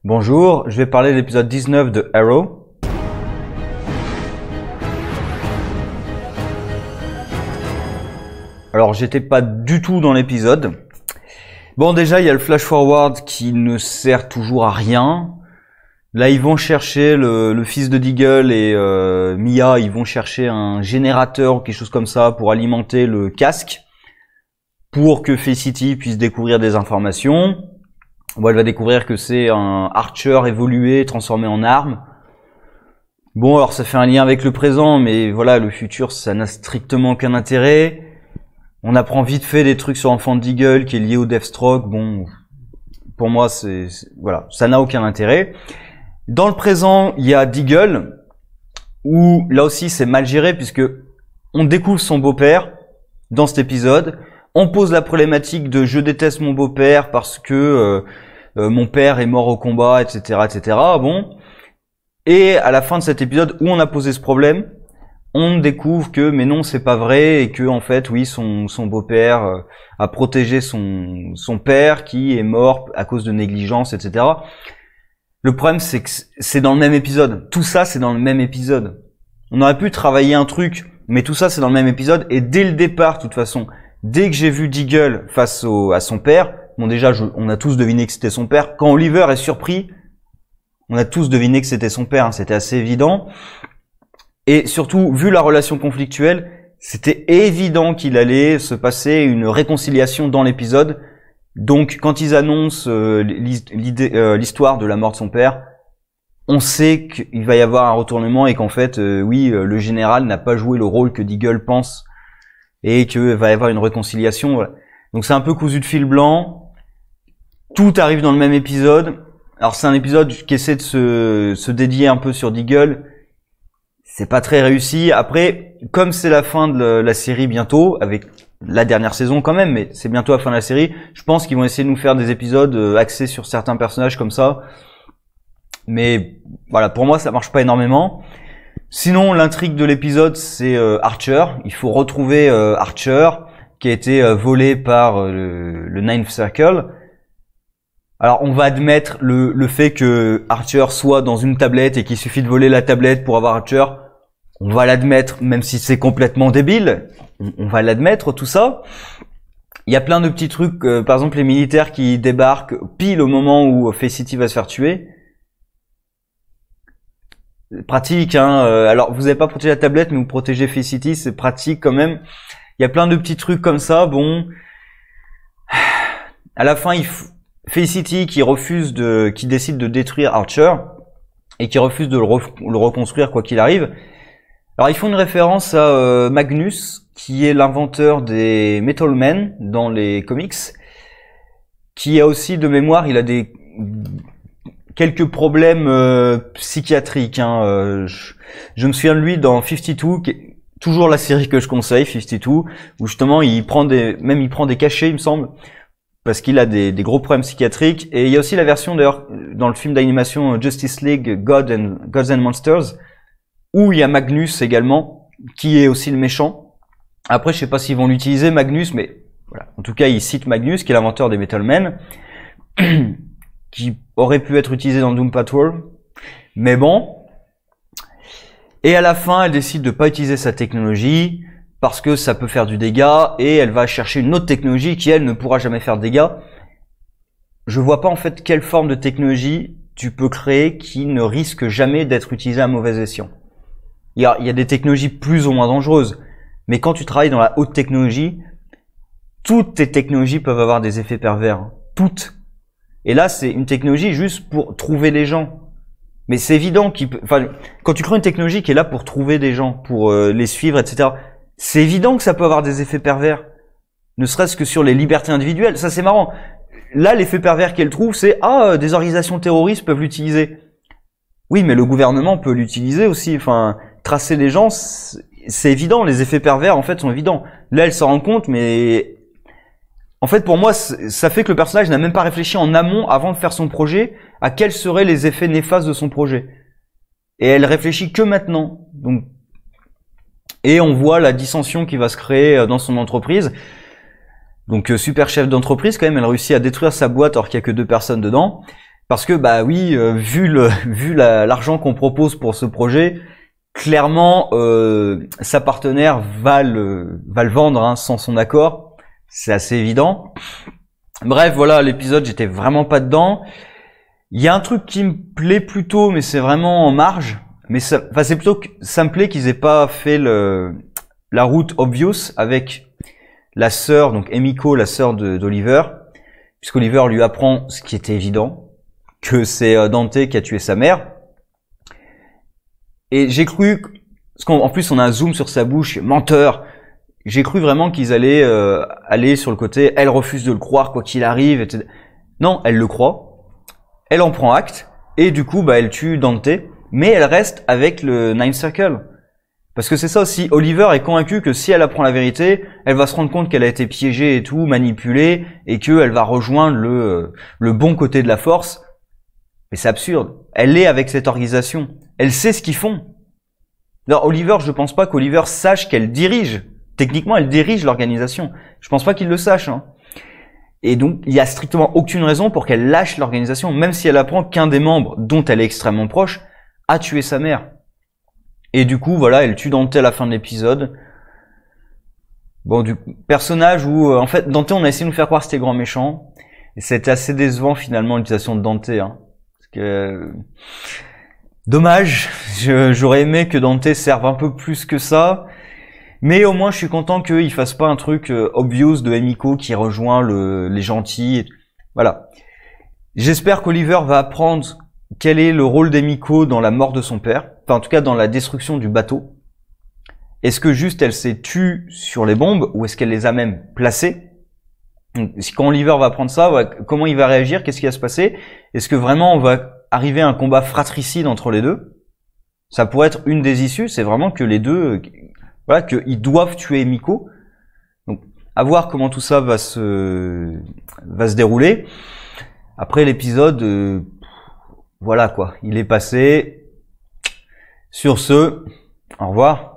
Bonjour, je vais parler de l'épisode 19 de Arrow. Alors j'étais pas du tout dans l'épisode. Bon, déjà il y a le flash forward qui ne sert toujours à rien. Là ils vont chercher le fils de Deagle et Mia, ils vont chercher un générateur ou quelque chose comme ça pour alimenter le casque pour que Felicity puisse découvrir des informations. Bon, elle va découvrir que c'est un Archer évolué, transformé en arme. Bon, alors ça fait un lien avec le présent, mais voilà, le futur, ça n'a strictement aucun intérêt. On apprend vite fait des trucs sur l'enfant de Deagle qui est lié au Deathstroke. Bon, pour moi, voilà, ça n'a aucun intérêt. Dans le présent, il y a Deagle, où là aussi c'est mal géré puisque on découvre son beau-père dans cet épisode. On pose la problématique de je déteste mon beau-père parce que mon père est mort au combat, etc., etc. Bon, et à la fin de cet épisode où on a posé ce problème, on découvre que mais non, c'est pas vrai et que en fait oui, son beau-père a protégé son père qui est mort à cause de négligence, etc. Le problème c'est que c'est dans le même épisode. Tout ça c'est dans le même épisode. On aurait pu travailler un truc, mais tout ça c'est dans le même épisode et dès le départ, de toute façon. Dès que j'ai vu Deagle face à son père, bon déjà on a tous deviné que c'était son père. Quand Oliver est surpris, on a tous deviné que c'était son père, hein, c'était assez évident. Et surtout, vu la relation conflictuelle, c'était évident qu'il allait se passer une réconciliation dans l'épisode. Donc quand ils annoncent l'histoire de la mort de son père, on sait qu'il va y avoir un retournement et qu'en fait, oui, le général n'a pas joué le rôle que Deagle pense. Et que va y avoir une réconciliation. Voilà. Donc c'est un peu cousu de fil blanc. Tout arrive dans le même épisode. Alors c'est un épisode qui essaie de se dédier un peu sur Deagle. C'est pas très réussi. Après, comme c'est la fin de la série bientôt, avec la dernière saison quand même, mais c'est bientôt la fin de la série, je pense qu'ils vont essayer de nous faire des épisodes axés sur certains personnages comme ça. Mais voilà, pour moi ça marche pas énormément. Sinon, l'intrigue de l'épisode, c'est Archer. Il faut retrouver Archer, qui a été volé par le Ninth Circle. Alors, on va admettre le fait que Archer soit dans une tablette et qu'il suffit de voler la tablette pour avoir Archer. On va l'admettre, même si c'est complètement débile. On va l'admettre, tout ça. Il y a plein de petits trucs, par exemple les militaires qui débarquent pile au moment où Felicity va se faire tuer. Pratique, hein. Alors vous n'avez pas protégé la tablette, mais vous protégez Felicity, c'est pratique quand même. Il y a plein de petits trucs comme ça. Bon, à la fin, Felicity qui décide de détruire Archer et qui refuse de le reconstruire quoi qu'il arrive. Alors ils font une référence à Magnus, qui est l'inventeur des Metal Men dans les comics, qui a aussi de mémoire, il a quelques problèmes psychiatriques. Hein. Je me souviens de lui dans 52, qui est toujours la série que je conseille, 52, où justement il prend des cachets, il me semble, parce qu'il a des gros problèmes psychiatriques. Et il y a aussi la version d'ailleurs dans le film d'animation Justice League Gods and Monsters, où il y a Magnus également, qui est aussi le méchant. Après, je sais pas s'ils vont l'utiliser Magnus, mais voilà. En tout cas, il cite Magnus, qui est l'inventeur des Metal Men. Qui aurait pu être utilisé dans Doom Patrol, mais bon. Et à la fin, elle décide de pas utiliser sa technologie parce que ça peut faire du dégât et elle va chercher une autre technologie qui, elle, ne pourra jamais faire de dégâts. Je vois pas en fait quelle forme de technologie tu peux créer qui ne risque jamais d'être utilisée à mauvais escient. Il y a des technologies plus ou moins dangereuses, mais quand tu travailles dans la haute technologie, toutes tes technologies peuvent avoir des effets pervers. Hein. Toutes. Et là, c'est une technologie juste pour trouver les gens. Mais c'est évident quand tu crées une technologie qui est là pour trouver des gens, pour les suivre, etc., c'est évident que ça peut avoir des effets pervers. Ne serait-ce que sur les libertés individuelles. Ça, c'est marrant. Là, l'effet pervers qu'elle trouve, c'est « Ah, des organisations terroristes peuvent l'utiliser. » Oui, mais le gouvernement peut l'utiliser aussi. Enfin, tracer les gens, c'est évident. Les effets pervers, en fait, sont évidents. Là, elle s'en rend compte, mais... En fait, pour moi, ça fait que le personnage n'a même pas réfléchi en amont, avant de faire son projet, à quels seraient les effets néfastes de son projet. Et elle réfléchit que maintenant. Donc, et on voit la dissension qui va se créer dans son entreprise. Donc super chef d'entreprise quand même, elle réussit à détruire sa boîte alors qu'il n'y a que 2 personnes dedans. Parce que bah oui, vu l'argent qu'on propose pour ce projet, clairement sa partenaire va le vendre hein, sans son accord. C'est assez évident. Bref, voilà, l'épisode, j'étais vraiment pas dedans. Il y a un truc qui me plaît plutôt, mais c'est vraiment en marge. Mais c'est plutôt que ça me plaît qu'ils aient pas fait la route obvious avec la sœur, donc Emiko, la sœur d'Oliver, puisqu'Oliver lui apprend ce qui était évident, que c'est Dante qui a tué sa mère. Et j'ai cru, parce qu'en plus on a un zoom sur sa bouche, menteur. J'ai cru vraiment qu'ils allaient aller sur le côté, elle refuse de le croire quoi qu'il arrive, etc. Non, elle le croit, elle en prend acte, et du coup bah elle tue Dante, mais elle reste avec le Ninth Circle. Parce que c'est ça aussi, Oliver est convaincu que si elle apprend la vérité, elle va se rendre compte qu'elle a été piégée et tout, manipulée, et qu'elle va rejoindre le bon côté de la force. Mais c'est absurde. Elle est avec cette organisation. Elle sait ce qu'ils font. Alors Oliver, je pense pas qu'Oliver sache qu'elle dirige. Techniquement, elle dirige l'organisation. Je pense pas qu'il le sache. Hein. Et donc, il y a strictement aucune raison pour qu'elle lâche l'organisation, même si elle apprend qu'un des membres, dont elle est extrêmement proche, a tué sa mère. Et du coup, voilà, elle tue Dante à la fin de l'épisode. Bon, du personnage où, en fait, Dante, on a essayé de nous faire croire que c'était grand méchant. Et c'était assez décevant, finalement, l'utilisation de Dante. Hein. Parce que... Dommage, j'aurais aimé que Dante serve un peu plus que ça. Mais au moins, je suis content qu'il fasse pas un truc obvious de Emiko qui rejoint les gentils. Voilà. J'espère qu'Oliver va apprendre quel est le rôle d'Emiko dans la mort de son père. Enfin, en tout cas, dans la destruction du bateau. Est-ce que juste elle s'est tue sur les bombes ou est-ce qu'elle les a même placées? Donc, quand Oliver va apprendre ça, ouais, comment il va réagir? Qu'est-ce qui va se passer? Est-ce que vraiment on va arriver à un combat fratricide entre les deux? Ça pourrait être une des issues, c'est vraiment que les deux, voilà, qu'ils doivent tuer Emiko. Donc, à voir comment tout ça va se dérouler. Après l'épisode, voilà quoi, il est passé. Sur ce, au revoir.